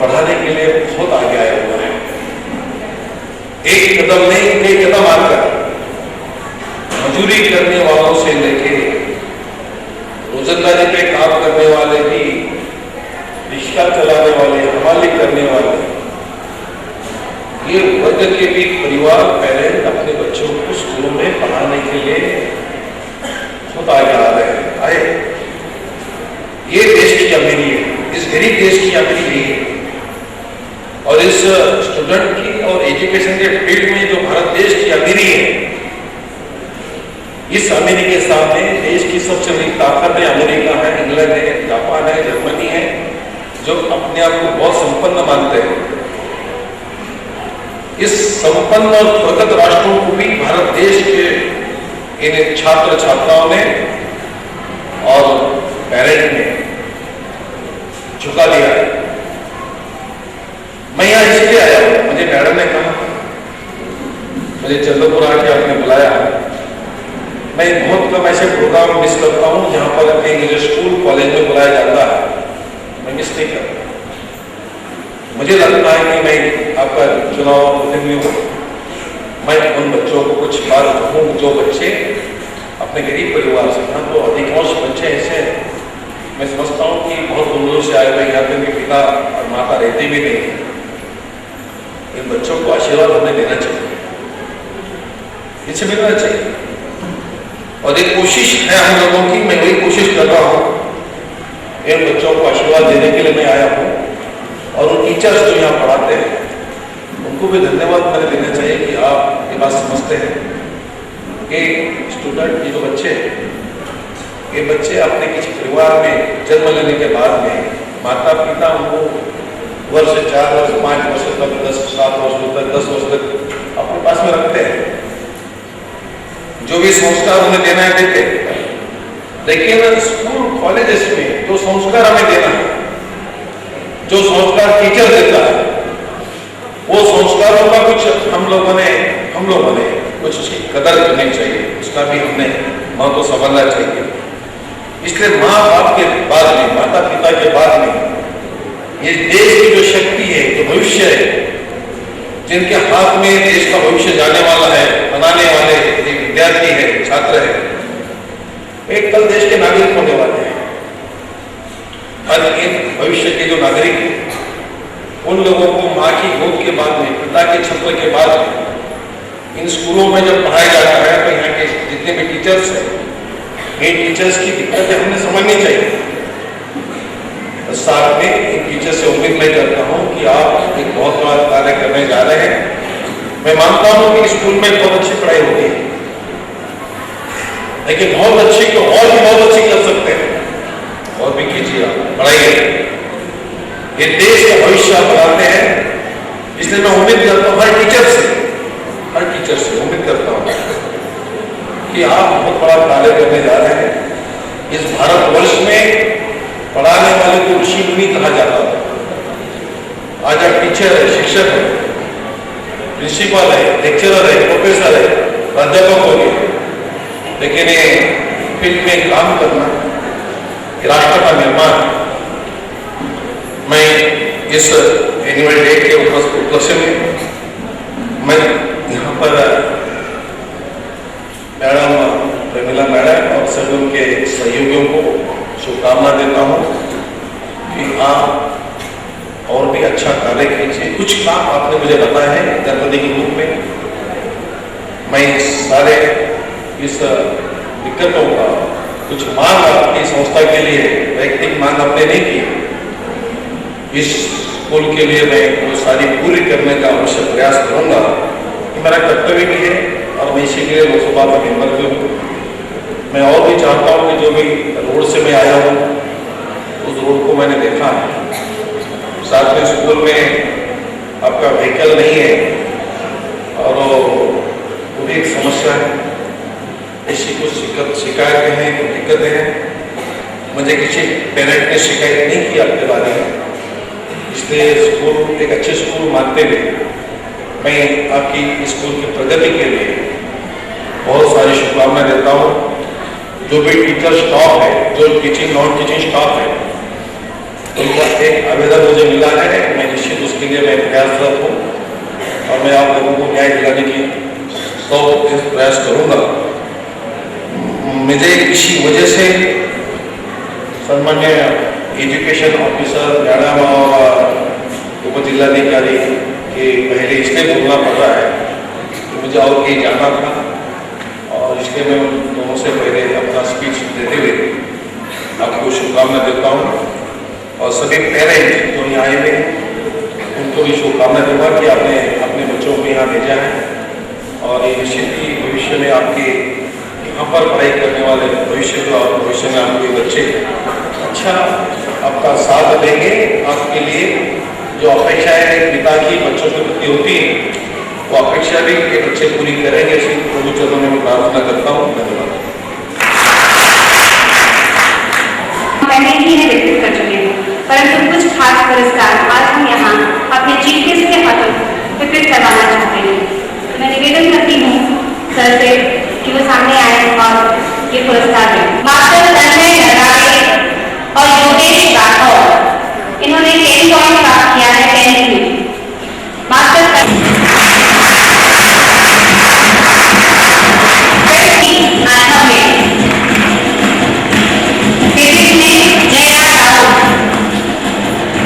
पढ़ाने के लिए बहुत आगे आया हुआ है। एक कदम नहीं, कई कदम आकर मजदूरी करने वालों से लेके रोजगारी पे काम करने वाले भी, रिक्शा चलाने वाले, हमाली करने वाले, ये वर्ग के भी परिवार पेरेंट अपने बच्चों को स्कूलों में पढ़ाने के लिए खुद आगे आ रहे हैं। आए, ये देश की अमीरी है, इस गरीब देश की अमीरी यही है। और इस स्टूडेंट की और एजुकेशन के फील्ड में जो भारत देश की अमीरी है, इस अमीरी के सामने देश की सबसे बड़ी ताकत है अमेरिका है, इंग्लैंड है, जापान है, जर्मनी है, जो अपने आप को बहुत संपन्न मानते हैं। इस संपन्न और प्रगत राष्ट्रों को भी भारत देश के इन छात्र छात्राओं ने और पेरेंट ने झुका दिया है। मैं यहाँ इसलिए आया हूं, मुझे मैडम ने कहा, मुझे चंद्रपुर आके आपने बुलाया। मैं बहुत कम ऐसे प्रोग्राम मिस करता हूँ जहाँ पर मुझे स्कूल कॉलेज में बुलाया जाता है, मैं मिस नहीं करता। मुझे लगता है कि मैं आपका चुनाव प्रतिनिधि हूँ, मैं उन बच्चों को कुछ बात कहूँ जो बच्चे अपने गरीब परिवार से, ना तो अधिकांश बच्चे ऐसे मैं समझता हूँ कि बहुत दूर से आए हुए, यहाँ पे उनके पिता और माता रहते भी नहीं है। इन बच्चों को आशीर्वाद हमें देना चाहिए, इनसे मिलना चाहिए। और एक कोशिश है हम लोगों की, मैं वही कोशिश कर रहा हूँ, इन बच्चों को आशीर्वाद देने के लिए मैं आया हूँ। और उन टीचर्स जो यहाँ पढ़ाते हैं उनको भी धन्यवाद मैंने देना चाहिए कि आप ये बात समझते हैं कि स्टूडेंट, ये जो बच्चे, ये बच्चे अपने किसी परिवार में जन्म लेने के बाद में माता पिता उनको वर्ष 4 वर्ष 5 वर्ष तक 10 7 वर्ष तक 10 वर्ष तक अपने पास में रखते हैं। जो भी संस्कार उन्हें देना है देते, लेकिन स्कूल कॉलेजेस में जो संस्कार हमें देना है, जो संस्कार टीचर देता है, वो संस्कारों का कुछ हम लोगों ने कुछ उसकी कदर करनी चाहिए, उसका भी हमने महत्व समझना चाहिए। इसलिए माँ बाप के बाद में, माता पिता के बाद में, ये देश की जो शक्ति है, जो भविष्य है, जिनके हाथ में देश का भविष्य जाने वाला है, बनाने वाले एक विद्यार्थी है, छात्र है, एक कल देश के नागरिक होने वाले हैं। और इन भविष्य के जो नागरिक हैं, उन लोगों को माँ की गोद के बाद में, पिता के छत्र के बाद में, इन स्कूलों में जब पढ़ाया जाता है तो यहाँ के जितने भी टीचर्स हैं, इन टीचर्स की दिक्कतें हमें समझनी चाहिए। तो साथ में इन टीचर से उम्मीद मैं करता हूँ कि आप एक बहुत बड़ा कार्य करने जा रहे हैं। मैं मानता हूँ कि स्कूल में बहुत अच्छी पढ़ाई होती है, लेकिन बहुत अच्छी तो और भी बहुत अच्छी कर सकते हैं, और भी कीजिए, पढ़ाइए। ये देश का भविष्य आप बनाते हैं, इसलिए मैं उम्मीद करता हूँ हर टीचर से उम्मीद करता हूँ कि आप बहुत बड़ा कार्य करने जा रहे हैं। इस भारतवर्ष में पढ़ाने वाले को ऋषि मुनि कहा जाता था। आज आप टीचर है, शिक्षक है, प्रिंसिपल है, लेक्चरर है, प्रोफेसर है, प्राध्यापक हो गए, लेकिन ये फील्ड में काम करना, राष्ट्र का निर्माण। मैं इस एनुअल डे के उपलक्ष्य में मैं यहाँ पर मैडम प्रमिला मैडम और सभी उनके सहयोगियों को शुभकामना देता हूँ कि आप और भी अच्छा कार्य कीजिए। कुछ काम आपने मुझे बताया है जनपद के रूप में, मैं सारे इस दिक्कतों का कुछ मांग आपकी संस्था के लिए, वैयक्तिक मांग आपने नहीं की, इस स्कूल के लिए मैं वो सारी पूरी करने का अवश्य प्रयास करूंगा। मेरा कर्तव्य भी है और मैं इसी के लिए लोकसभा का मेंबर भी हूँ। मैं और भी चाहता हूँ कि जो भी रोड से मैं आया हूँ उस रोड को मैंने देखा है, साथ में स्कूल में आपका व्हीकल नहीं है और वो भी एक समस्या है। ऐसी कुछ शिकायतें हैं, कुछ दिक्कतें हैं। मुझे किसी पेरेंट ने शिकायत नहीं की आपके बारे में, इसलिए स्कूल एक अच्छे स्कूल मानते हुए मैं आपकी स्कूल की प्रगति के लिए बहुत सारी शुभकामनाएं देता हूँ। जो भी टीचर स्टाफ है, जो टीचिंग नॉन टीचिंग स्टाफ है, उनका एक आवेदन मुझे मिला है, मैं इसके लिए मैं प्रयासरत हूँ और मैं आप लोगों को न्याय दिलाने की 100% प्रयास करूँगा। मुझे किसी वजह से सामान्य एजुकेशन ऑफिसर मैडम और उप जिलाधिकारी के पहले इसलिए बोलना पड़ रहा है कि मुझे और कहीं जाना था और इसलिए मैं उन दोनों से पहले अपना स्पीच देते हुए आपको शुभकामना देता हूँ और सभी पेरेंट जो यहाँ आए हुए उनको भी शुभकामना दूंगा कि आपने अपने बच्चों को यहाँ भेजा है और ये निश्चित ही भविष्य में आपके यहाँ पर पढ़ाई करने वाले भविष्य का और भविष्य में आपके बच्चे अच्छा आपका साथ देंगे। आपके लिए जो अपेक्षाएं पिता की बच्चों के प्रति होती है वो अपेक्षा भी के बच्चे पूरी करेंगे, ऐसी प्रभु चरणों में मैं प्रार्थना करता हूँ। धन्यवाद। पहले ही इन्हें वितरित कर चुके हैं, परंतु कुछ खास पुरस्कार आज हम यहाँ अपने चीफ गेस्ट के हाथों वितरित करवाना चाहते हैं। मैं निवेदन करती हूँ सर से कि वो सामने आए और ये पुरस्कार दें। मास्टर संजय नरवाड़े और योगेश राठौर, इन्होंने 10 पॉइंट प्राप्त किया है 10th में। Master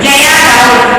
Jaya Raut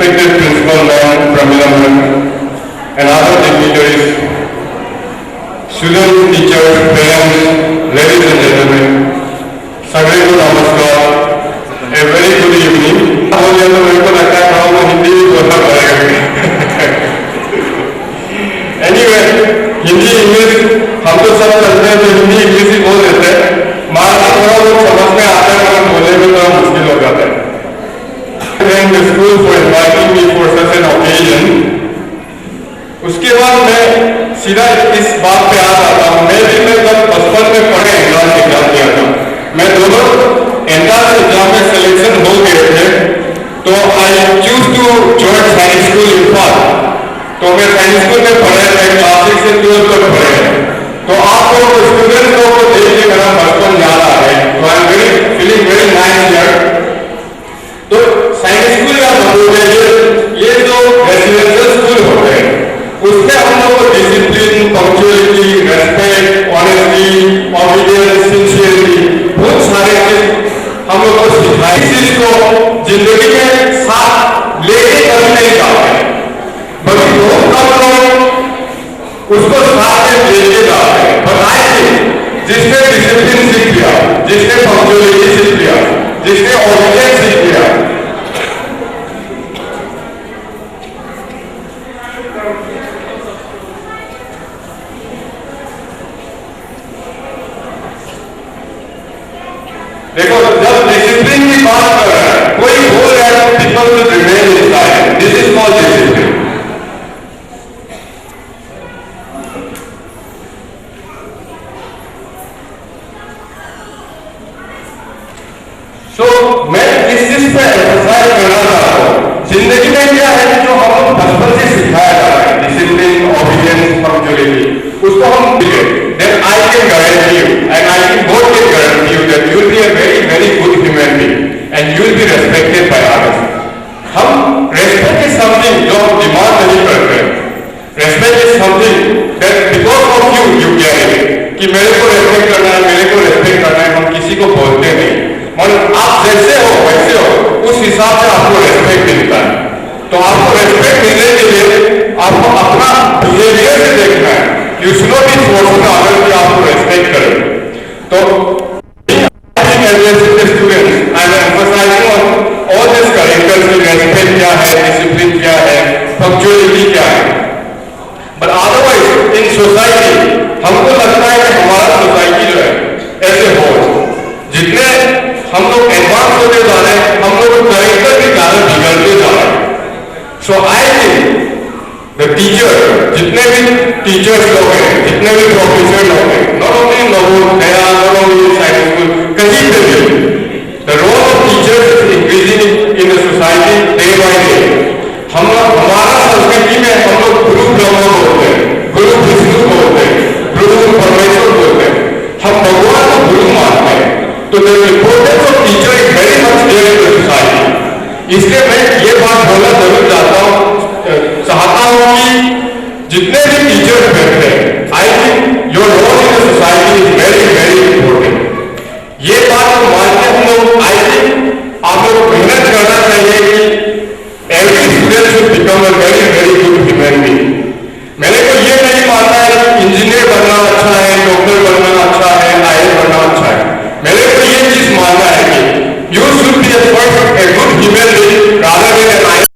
respected principal ma'am Pramila ma'am, and other dignitaries, students, teachers, parents, ladies and gentlemen, सगळे को नमस्कार, a very good evening. मुझे तो मेरे को लगता है थोड़ा हिंदी भी बोलना पड़ेगा. Anyway, हिंदी इंग्लिश हम तो सब चलते हैं तो हिंदी इंग्लिश ही बोल देते हैं. मारना थोड़ा बहुत समझ में आता है मगर बोलने में थोड़ा मुश्किल हो जाता है. Thank the school for inviting me for such an occasion. उसके बाद मैं सीधा इस बात पे आ जाता हूँ. मैं जब बचपन में पढ़े एंट्रांस एग्जाम दिया था, मैं दोनों एंट्रांस एग्जाम में सिलेक्शन हो गए थे, तो आई चूज टू जॉइन सैनिक स्कूल इंफॉल. तो मैं सैनिक स्कूल में पढ़े थे, क्लास 6 से 12 तक पढ़े. तो आप लोग स्टूडेंट लोगों को देख के मेरा बचपन याद आ रहा है. तो I am feeling very nice here. तो सैनिक स्कूल का मतलब है ये जो रेसिडेंशियल स्कूल होते हैं उसमें हम लोग को discipline, punctuality, respect, honesty, obedience, sincerity बहुत सारे चीज हम लोग को सिखाए. इस चीज को जिंदगी में साथ लेके कभी नहीं जाते, बल्कि बहुत कम लोग उसको साथ में लेके जाते हैं. पर आई थिंक जिसने डिसिप्लिन सीख लिया, जिसने पंक्चुअलिटी सीख लिया, जिसने ऑबिडियंस सीख लिया, देखो जब डिसिप्लिन की बात कर रहा है कोई बोल रहा है people will remain in silence. This is called discipline. So मैं इस चीज पे एम्फसाइज करना चाहता हूँ. जिंदगी में क्या है जो हम बचपन से सिखाया जा रहा है, डिसिप्लिन, ऑबिडियंस, पंक्चुअलिटी, उसको हम then I can guarantee you and I can both can guarantee you that you will be a very very good human being and you will be respected by others. हम respect is something जो हम demand नहीं करते हैं. Respect is something that because of you you get it. कि मेरे को respect करना है, मेरे को respect करना है, हम किसी को बोलते नहीं. मतलब आप जैसे हो वैसे हो उस हिसाब से आपको respect मिलता है. तो आपको respect मिलने के लिए आपको अपना बिहेवियर से देखना है. You should not be forcing others कि आपको respect करें. तो addressing the students, I am emphasizing on all these characters की respect क्या है, discipline क्या है, punctuality क्या है. But otherwise in society हमको लगता है कि हमारा सोसाइटी जो है ऐसे हो जितने हम लोग एडवांस होते जा रहे हैं हम लोग कैरेक्टर भी ज्यादा बिगड़ते जा रहे हैं. So I think the teacher, जितने भी टीचर्स लोग हैं, जितने भी प्रोफेसर लोग हैं, not only in Navodaya, not only in science school, कहीं पे भी, the role of teachers is increasing in the society day by day. हम लोग हमारा संस्कृति में हम लोग गुरु ब्रह्मा बोलते हैं, गुरु विष्णु बोलते हैं, गुरु परमेश्वर बोलते हैं, हम भगवान को गुरु मानते हैं. तो the importance of teacher is very much there in the society. इसलिए मैं ये बात बोलना जरूर चाहता हूँ कि जितने भी टीचर्स बैठते हैं, आई थिंक